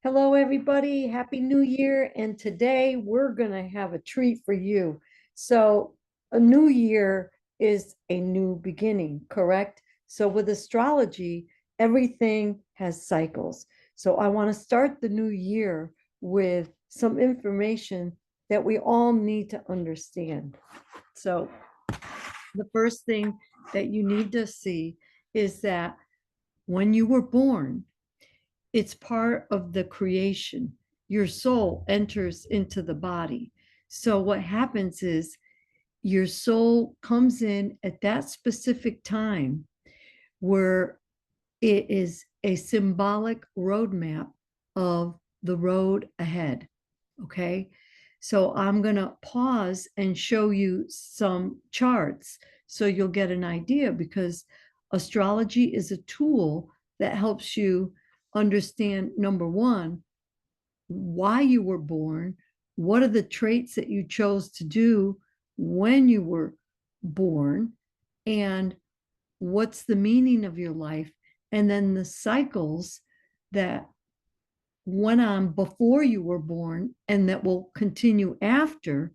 Hello, everybody. Happy New Year. And today we're going to have a treat for you. So, a new year is a new beginning, correct? So, with astrology, everything has cycles. So, I want to start the new year with some information that we all need to understand. So, the first thing that you need to see is that when you were born, it's part of the creation. Your soul enters into the body. So what happens is your soul comes in at that specific time where it is a symbolic roadmap of the road ahead. Okay. So I'm going to pause and show you some charts so you'll get an idea, because astrology is a tool that helps you understand, number one, why you were born, what are the traits that you chose to do when you were born, and what's the meaning of your life, and then the cycles that went on before you were born and that will continue after.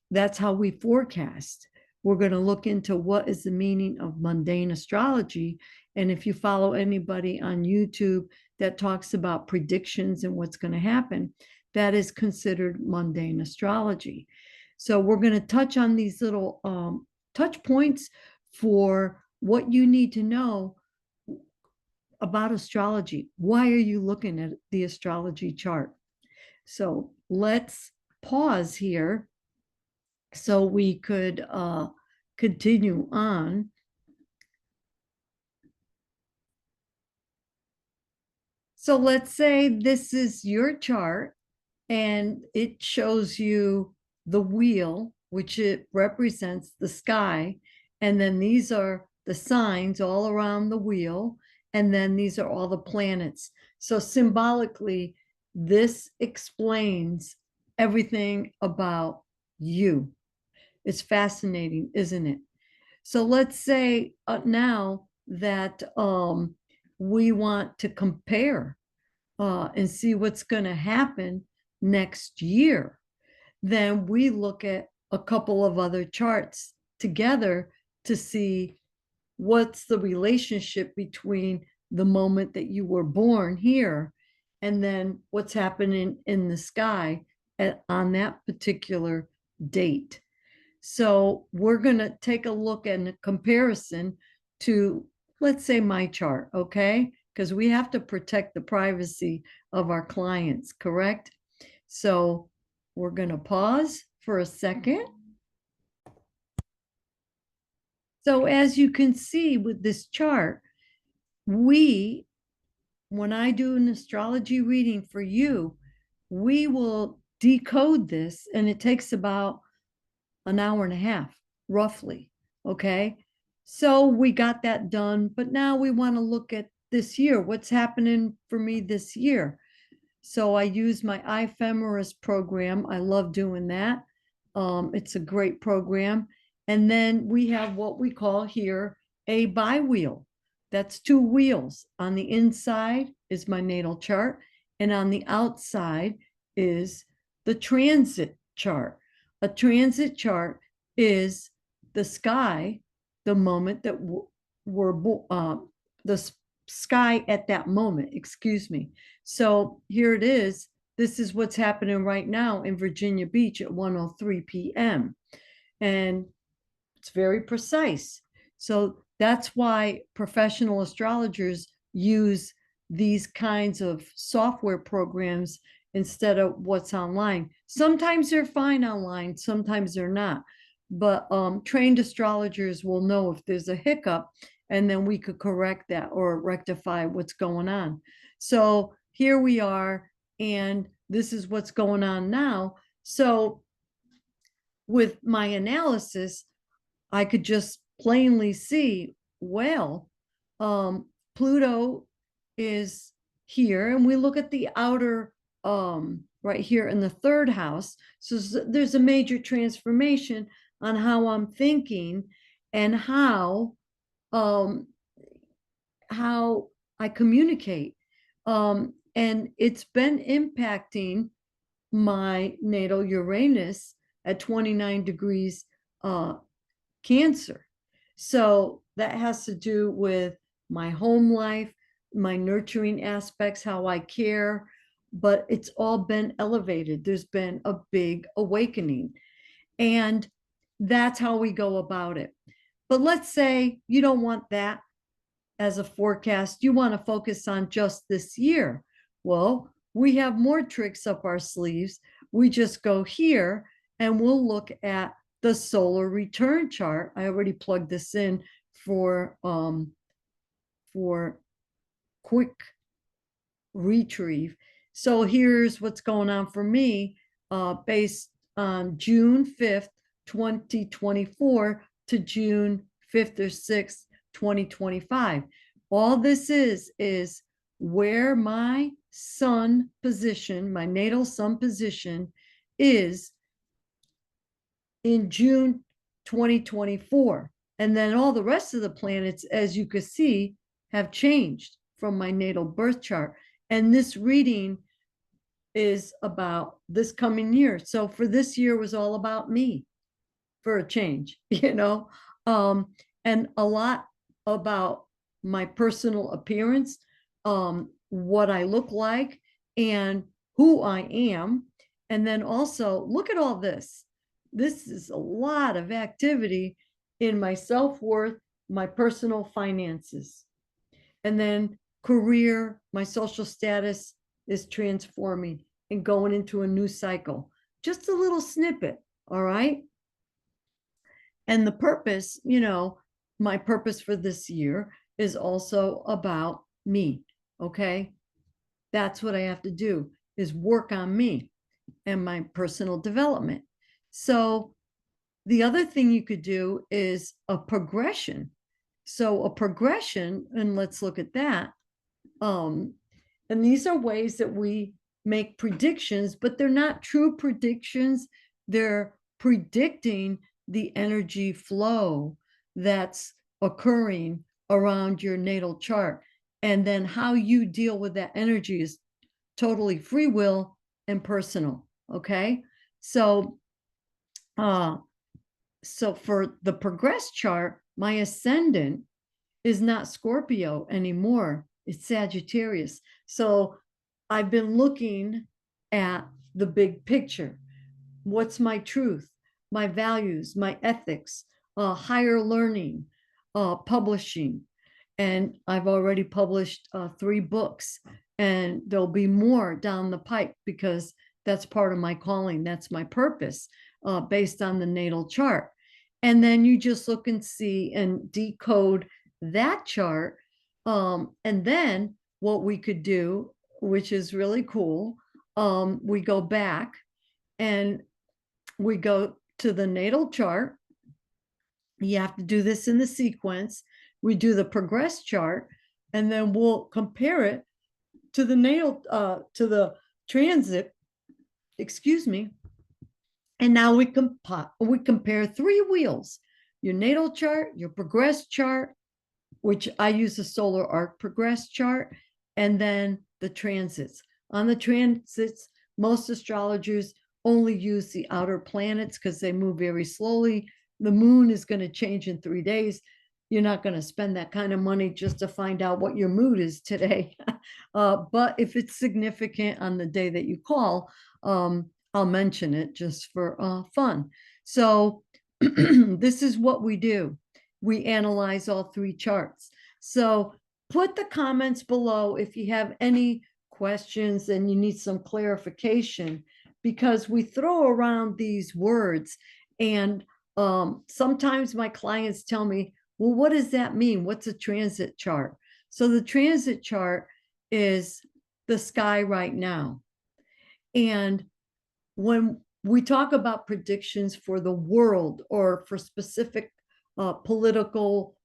That's how we forecast. We're going to look into what is the meaning of mundane astrology. And if you follow anybody on YouTube that talks about predictions and what's going to happen, that is considered mundane astrology. So we're going to touch on these little touch points for what you need to know about astrology. Why are you looking at the astrology chart? So let's pause here so we could continue on. So let's say this is your chart and it shows you the wheel, which it represents the sky. And then these are the signs all around the wheel. And then these are all the planets. So symbolically, this explains everything about you. It's fascinating, isn't it? So let's say now that we want to compare and see what's going to happen next year, then we look at a couple of other charts together to see what's the relationship between the moment that you were born here and then what's happening in the sky on that particular date. So we're going to take a look and a comparison to, let's say, my chart, okay? Because we have to protect the privacy of our clients, correct? So we're going to pause for a second. So as you can see with this chart, when I do an astrology reading for you, we will decode this, and it takes about an hour and a half, roughly. Okay. So we got that done, but now we want to look at this year. What's happening for me this year? So I use my ephemeris program. I love doing that. It's a great program. And then we have what we call here a biwheel. That's two wheels. On the inside is my natal chart, and on the outside is the transit chart. A transit chart is the sky, the moment that we're the sky at that moment, excuse me. So here it is. This is what's happening right now in Virginia Beach at 1:03 p.m. And it's very precise. So that's why professional astrologers use these kinds of software programs instead of what's online. Sometimes they're fine online, sometimes they're not. But trained astrologers will know if there's a hiccup, and then we could correct that or rectify what's going on. So here we are, and this is what's going on now. So with my analysis, I could just plainly see, well, Pluto is here, and we look at the outer right here in the third house. So there's a major transformation on how I'm thinking and how I communicate. And it's been impacting my natal Uranus at 29 degrees Cancer. So that has to do with my home life, my nurturing aspects, how I care, but it's all been elevated. There's been a big awakening. And that's how we go about it. But let's say you don't want that as a forecast. You want to focus on just this year. Well, we have more tricks up our sleeves. We just go here and we'll look at the solar return chart. I already plugged this in for quick retrieve. So here's what's going on for me based on June 5th, 2024 to June 5th or 6th, 2025. All this is where my sun position, my natal sun position is in June 2024. And then all the rest of the planets, as you can see, have changed from my natal birth chart. And this reading is about this coming year. So for this year was all about me for a change, and a lot about my personal appearance, what I look like, and who I am. And then also look at all this. This is a lot of activity in my self-worth, my personal finances. And then career, my social status is transforming and going into a new cycle. Just a little snippet, all right? And the purpose, my purpose for this year is also about me, okay? That's what I have to do, is work on me and my personal development. So the other thing you could do is a progression. So a progression, and let's look at that. And these are ways that we make predictions, but they're not true predictions. They're predicting the energy flow that's occurring around your natal chart. And then how you deal with that energy is totally free will and personal. Okay. So for the progress chart, my ascendant is not Scorpio anymore. It's Sagittarius. So I've been looking at the big picture. What's my truth, my values, my ethics, higher learning, publishing. And I've already published 3 books, and there'll be more down the pipe because that's part of my calling. That's my purpose based on the natal chart. And then you just look and see and decode that chart. And then what we could do, which is really cool, we go back and we go to the natal chart. You have to do this in the sequence. We do the progress chart, and then we'll compare it to the natal, to the transit, excuse me. And now we compare 3 wheels, your natal chart, your progress chart, which I use the solar arc progress chart, and then the transits. On the transits, most astrologers only use the outer planets because they move very slowly. The moon is going to change in 3 days. You're not going to spend that kind of money just to find out what your mood is today. But if it's significant on the day that you call, I'll mention it just for fun. So this is what we do. We analyze all 3 charts. So put the comments below if you have any questions and you need some clarification, because we throw around these words, and sometimes my clients tell me, well, what does that mean? What's a transit chart? So the transit chart is the sky right now. And when we talk about predictions for the world or for specific political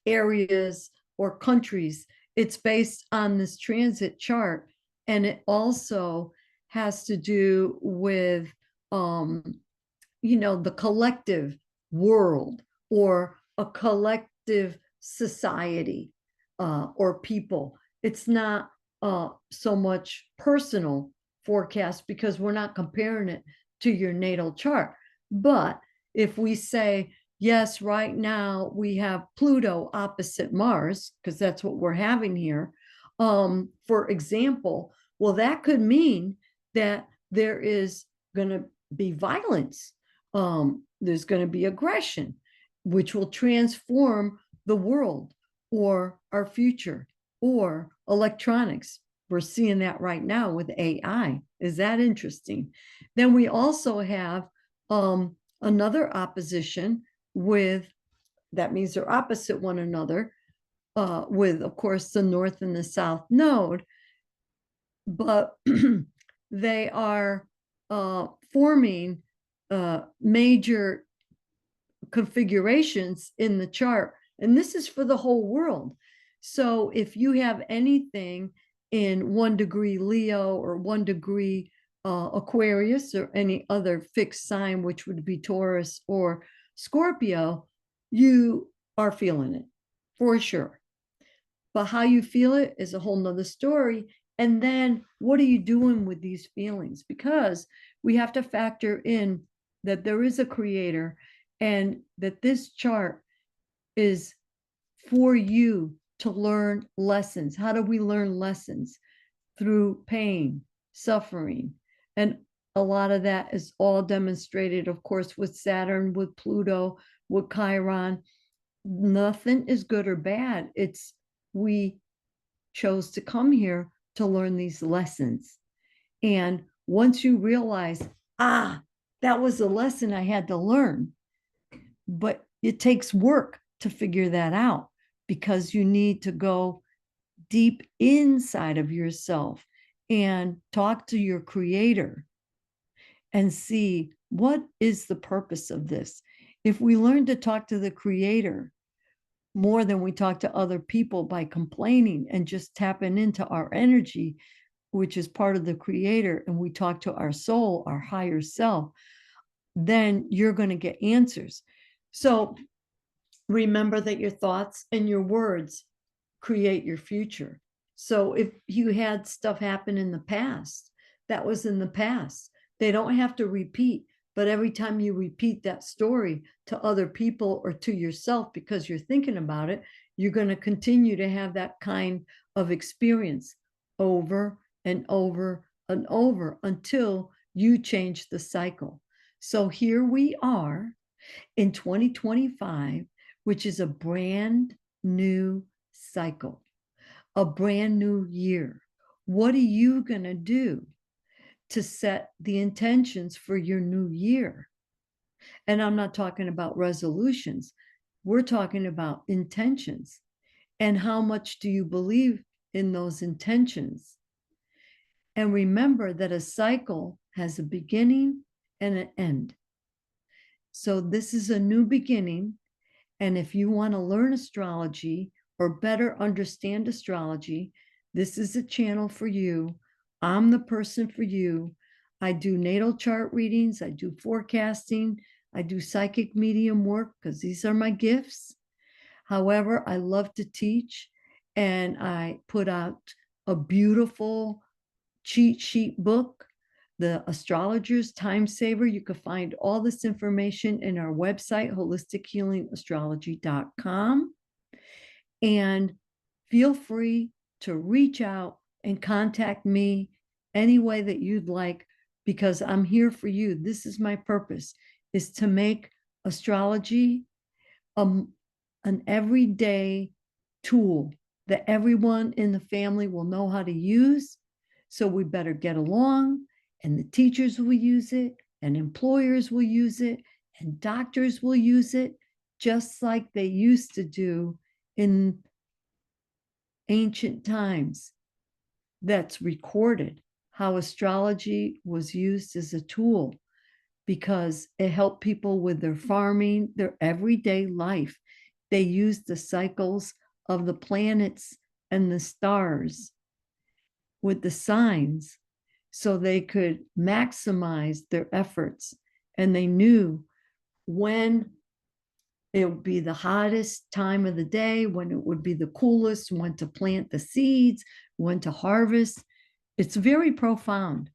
areas or countries, it's based on this transit chart. And it also has to do with, the collective world or a collective society or people. It's not so much personal forecast because we're not comparing it to your natal chart. But if we say, yes, right now we have Pluto opposite Mars, because that's what we're having here, for example, well, that could mean that there is going to be violence. There's going to be aggression, which will transform the world or our future or electronics. We're seeing that right now with AI. Is that interesting? Then we also have another opposition with, that means they're opposite one another, with, of course, the North and the South node, but they are forming major configurations in the chart. And this is for the whole world. So if you have anything in 1 degree Leo or 1 degree Aquarius or any other fixed sign, which would be Taurus or Scorpio, you are feeling it for sure. But how you feel it is a whole nother story. And then what are you doing with these feelings? Because we have to factor in that there is a creator and that this chart is for you to learn lessons. How do we learn lessons? Through pain, suffering. And a lot of that is all demonstrated, of course, with Saturn, with Pluto, with Chiron. Nothing is good or bad. It's we chose to come here to learn these lessons. And once you realize, that was a lesson I had to learn, but it takes work to figure that out because you need to go deep inside of yourself and talk to your creator and see what is the purpose of this. If we learn to talk to the creator more than we talk to other people by complaining and just tapping into our energy, which is part of the creator, and we talk to our soul, our higher self, then you're going to get answers. So remember that your thoughts and your words create your future. So if you had stuff happen in the past, that was in the past. They don't have to repeat, but every time you repeat that story to other people or to yourself because you're thinking about it, you're going to continue to have that kind of experience over and over and over until you change the cycle. So here we are in 2025, which is a brand new cycle, a brand new year. What are you going to do to set the intentions for your new year? And I'm not talking about resolutions. We're talking about intentions. And how much do you believe in those intentions? And remember that a cycle has a beginning and an end. So this is a new beginning. And if you want to learn astrology or better understand astrology, this is a channel for you. I'm the person for you. I do natal chart readings. I do forecasting. I do psychic medium work because these are my gifts. However, I love to teach, and I put out a beautiful cheat sheet book, the Astrologer's Time Saver. You can find all this information in our website, holistichealingastrology.com. And feel free to reach out and contact me any way that you'd like, because I'm here for you. This is my purpose, is to make astrology an everyday tool that everyone in the family will know how to use. So we better get along, and the teachers will use it, and employers will use it, and doctors will use it, just like they used to do in ancient times. That's recorded how astrology was used as a tool because it helped people with their farming, their everyday life. They used the cycles of the planets and the stars with the signs so they could maximize their efforts. And they knew when it would be the hottest time of the day, when it would be the coolest, when to plant the seeds, when to harvest. It's very profound.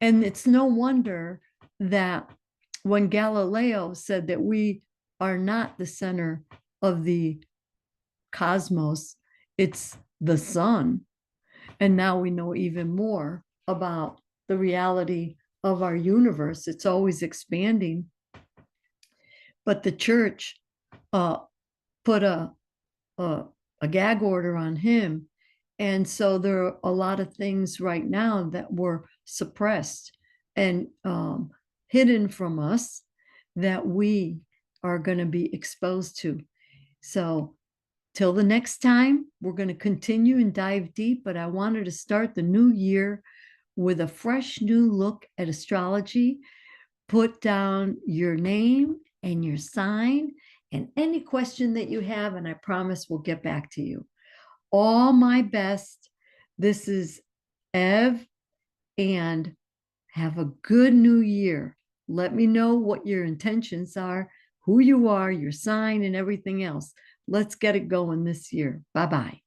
And it's no wonder that when Galileo said that we are not the center of the cosmos, it's the sun. And now we know even more about the reality of our universe. It's always expanding. But the church put a gag order on him. And so there are a lot of things right now that were suppressed and hidden from us that we are going to be exposed to. So till the next time, we're going to continue and dive deep, but I wanted to start the new year with a fresh new look at astrology. Put down your name and your sign and any question that you have, and I promise we'll get back to you. All my best. This is Ev, and have a good new year. Let me know what your intentions are, who you are, your sign, and everything else. Let's get it going this year. Bye-bye.